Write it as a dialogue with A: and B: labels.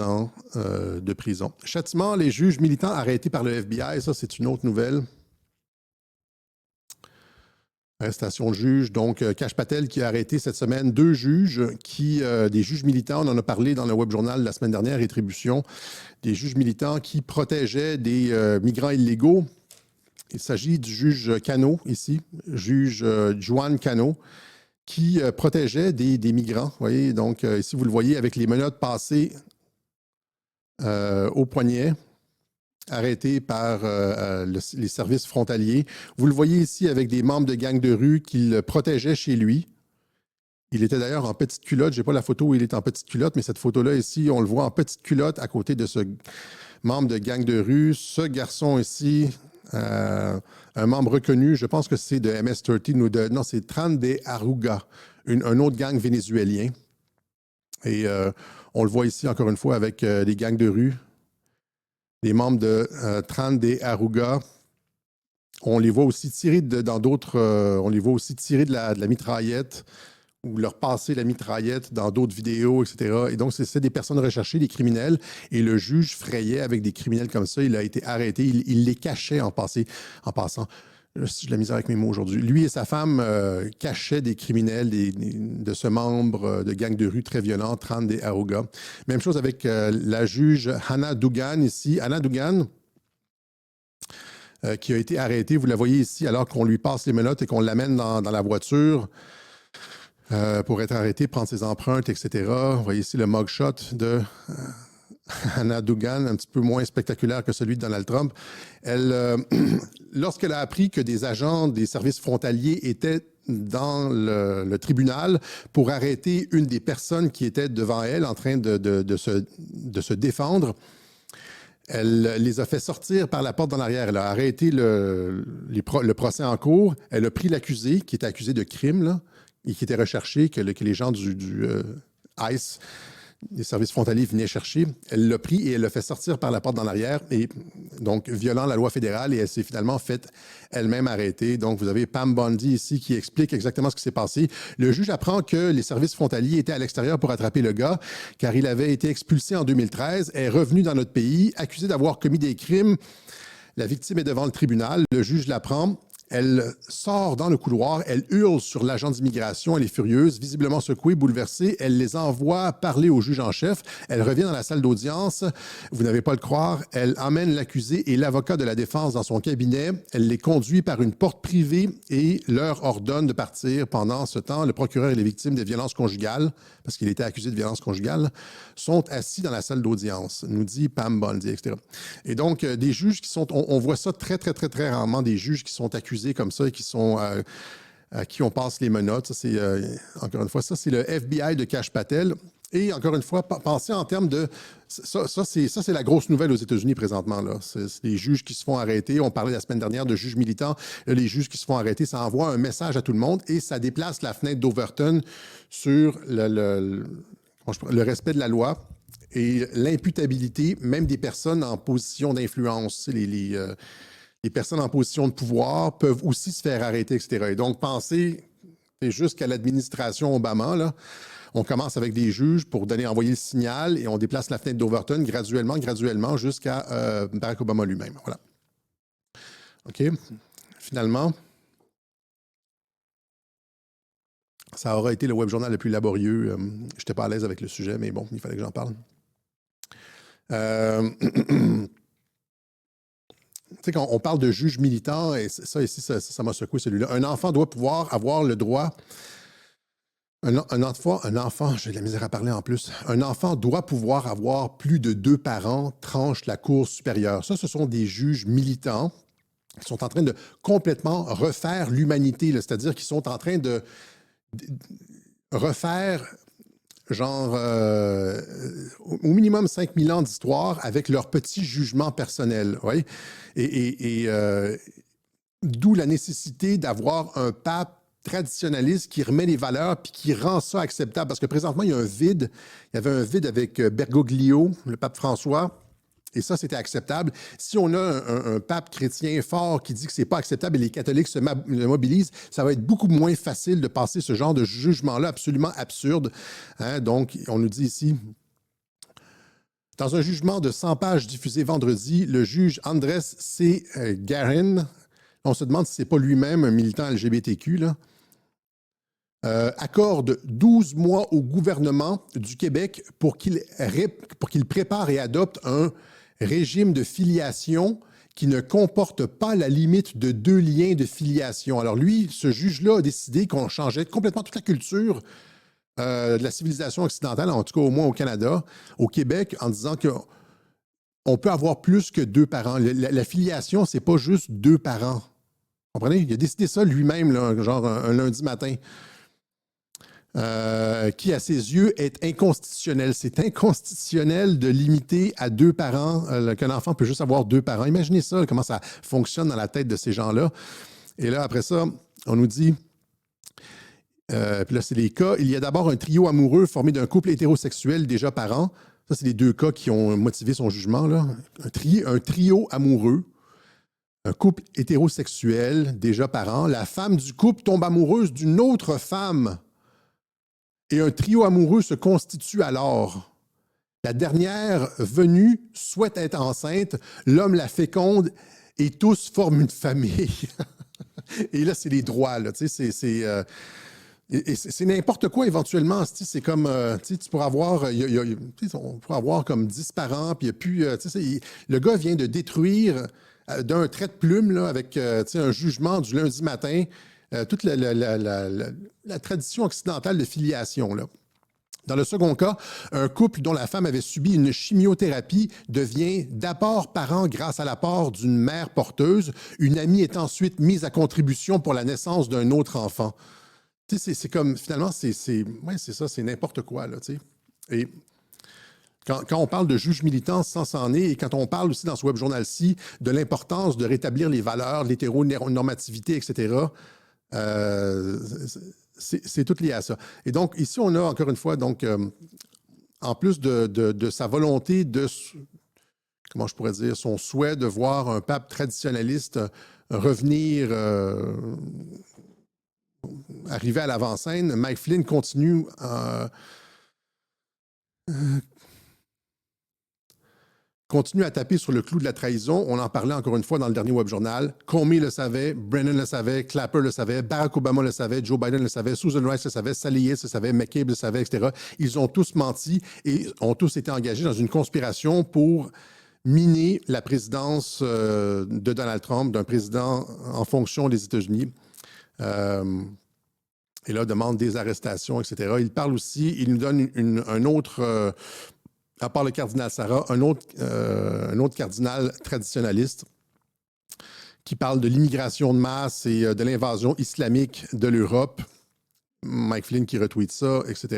A: ans de prison. Châtiment, les juges militants arrêtés par le FBI, ça c'est une autre nouvelle. Arrestation de juge. Donc, Kash Patel qui a arrêté cette semaine 2 juges, des juges militants, on en a parlé dans le web journal la semaine dernière, Rétribution, des juges militants qui protégeaient des migrants illégaux. Il s'agit du juge Cano ici, juge Juan Cano, qui protégeait des migrants. Vous voyez, donc ici vous le voyez avec les menottes passées au poignet, arrêté par les services frontaliers. Vous le voyez ici avec des membres de gangs de rue qu'il protégeait chez lui. Il était d'ailleurs en petite culotte. Je n'ai pas la photo où il est en petite culotte, mais cette photo-là ici, on le voit en petite culotte à côté de ce membre de gang de rue. Ce garçon ici, un membre reconnu, je pense que c'est de MS-13 ou de... Non, c'est Tran de Aruga, un autre gang vénézuélien. Et on le voit ici encore une fois avec les gangs de rue. Les membres de Tran de Aruga, on les voit aussi tirer dans d'autres, on les voit aussi tirer de la mitraillette ou leur passer la mitraillette dans d'autres vidéos, etc. Et donc, c'est des personnes recherchées, des criminels, et le juge frayait avec des criminels comme ça. Il a été arrêté, il les cachait en passant. J'ai de la misère avec mes mots aujourd'hui. Lui et sa femme cachaient des criminels de ce membre de gang de rue très violent, Tran de Aruga. Même chose avec la juge Hannah Dugan ici. Hannah Dugan, qui a été arrêtée, vous la voyez ici, alors qu'on lui passe les menottes et qu'on l'amène dans la voiture pour être arrêtée, prendre ses empreintes, etc. Vous voyez ici le mugshot de... Hannah Dugan, un petit peu moins spectaculaire que celui de Donald Trump. Lorsqu'elle a appris que des agents des services frontaliers étaient dans le tribunal pour arrêter une des personnes qui était devant elle en train de se défendre, elle les a fait sortir par la porte dans l'arrière. Elle a arrêté le procès en cours. Elle a pris l'accusé, qui était accusé de crime là, et qui était recherché, que les gens du ICE, les services frontaliers venaient chercher. Elle l'a pris et elle l'a fait sortir par la porte dans l'arrière, et donc violant la loi fédérale, et elle s'est finalement faite elle-même arrêtée. Donc, vous avez Pam Bondi ici qui explique exactement ce qui s'est passé. Le juge apprend que les services frontaliers étaient à l'extérieur pour attraper le gars, car il avait été expulsé en 2013, est revenu dans notre pays, accusé d'avoir commis des crimes. La victime est devant le tribunal. Le juge l'apprend. Elle sort dans le couloir, elle hurle sur l'agent d'immigration, elle est furieuse, visiblement secouée, bouleversée. Elle les envoie parler au juge en chef. Elle revient dans la salle d'audience. Vous n'avez pas à le croire. Elle emmène l'accusé et l'avocat de la défense dans son cabinet. Elle les conduit par une porte privée et leur ordonne de partir. Pendant ce temps, le procureur et les victimes des violences conjugales, parce qu'il était accusé de violences conjugales, sont assis dans la salle d'audience, nous dit Pam Bondi, etc. Et donc, des juges qui sont... On voit ça très, très, très, très rarement, des juges qui sont accusés comme ça et qui sont à qui on passe les menottes. Ça, c'est, encore une fois, ça, c'est le FBI de Kash Patel. Et encore une fois, pensez en termes de... Ça, c'est la grosse nouvelle aux États-Unis présentement. Là. C'est les juges qui se font arrêter. On parlait la semaine dernière de juges militants. Là, les juges qui se font arrêter, ça envoie un message à tout le monde et ça déplace la fenêtre d'Overton sur le respect de la loi et l'imputabilité, même des personnes en position d'influence. Les personnes en position de pouvoir peuvent aussi se faire arrêter, etc. Et donc, pensez jusqu'à l'administration Obama, là, on commence avec des juges pour envoyer le signal et on déplace la fenêtre d'Overton graduellement jusqu'à Barack Obama lui-même. Voilà. OK. Finalement, ça aura été le web journal le plus laborieux. Je n'étais pas à l'aise avec le sujet, mais bon, il fallait que j'en parle. Tu sais, quand on parle de juge militant, et ça ici, ça m'a secoué celui-là. Un enfant doit pouvoir avoir le droit. Un enfant, j'ai de la misère à parler en plus. Un enfant doit pouvoir avoir plus de 2 parents, tranche la Cour supérieure. Ça, ce sont des juges militants qui sont en train de complètement refaire l'humanité, c'est-à-dire qu'ils sont en train de refaire genre au minimum 5000 ans d'histoire avec leur petit jugement personnel. Oui? Et d'où la nécessité d'avoir un pape traditionnaliste qui remet les valeurs puis qui rend ça acceptable. Parce que présentement, il y a un vide. Il y avait un vide avec Bergoglio, le pape François. Et ça, c'était acceptable. Si on a un pape chrétien fort qui dit que c'est pas acceptable et les catholiques se mobilisent, ça va être beaucoup moins facile de passer ce genre de jugement-là absolument absurde. Hein? Donc, on nous dit ici, Dans un jugement de 100 pages diffusé vendredi, le juge Andrés C. Garin, on se demande si ce n'est pas lui-même un militant LGBTQ, là, accorde 12 mois au gouvernement du Québec pour qu'il prépare et adopte un régime de filiation qui ne comporte pas la limite de 2 liens de filiation. Alors lui, ce juge-là a décidé qu'on changeait complètement toute la culture de la civilisation occidentale, en tout cas au moins au Canada, au Québec, en disant qu'on peut avoir plus que 2 parents. La filiation, c'est pas juste 2 parents. Vous comprenez? Il a décidé ça lui-même, là, genre un lundi matin. Qui, à ses yeux, est inconstitutionnel. C'est inconstitutionnel de limiter à 2 parents, qu'un enfant peut juste avoir 2 parents. Imaginez ça, comment ça fonctionne dans la tête de ces gens-là. Et là, après ça, on nous dit, puis là, c'est les cas, il y a d'abord un trio amoureux formé d'un couple hétérosexuel déjà parent. Ça, c'est les 2 cas qui ont motivé son jugement, là. Un trio amoureux. Un couple hétérosexuel, déjà parent. La femme du couple tombe amoureuse d'une autre femme. Et un trio amoureux se constitue alors. La dernière venue souhaite être enceinte, l'homme la féconde et tous forment une famille. Et là, c'est les droits, là, tu sais, c'est n'importe quoi éventuellement. C'est comme, tu pourras avoir, on pourra avoir comme 10 parents, puis il n'y a plus, le gars vient de détruire d'un trait de plume, là, avec un jugement du lundi matin, toute la tradition occidentale de filiation, là. Dans le second cas, un couple dont la femme avait subi une chimiothérapie devient d'abord parent grâce à l'apport d'une mère porteuse. Une amie est ensuite mise à contribution pour la naissance d'un autre enfant. Tu sais, c'est comme, finalement, c'est ça, c'est n'importe quoi, là, tu sais. Et quand on parle de juge militant, sans s'en est, et quand on parle aussi dans ce web journal-ci de l'importance de rétablir les valeurs, l'hétéronormativité, etc., c'est tout lié à ça. Et donc, ici, on a encore une fois, donc, en plus de sa volonté comment je pourrais dire, son souhait de voir un pape traditionnaliste revenir, arriver à l'avant-scène, Mike Flynn continue à taper sur le clou de la trahison. On en parlait encore une fois dans le dernier web journal. Comey le savait, Brennan le savait, Clapper le savait, Barack Obama le savait, Joe Biden le savait, Susan Rice le savait, Sally Yates le savait, McCabe le savait, etc. Ils ont tous menti et ont tous été engagés dans une conspiration pour miner la présidence de Donald Trump, d'un président en fonction des États-Unis. Et là, demande des arrestations, etc. Il parle aussi, il nous donne un autre... à part le cardinal Sarah, un autre cardinal traditionnaliste qui parle de l'immigration de masse et de l'invasion islamique de l'Europe. Mike Flynn qui retweet ça, etc.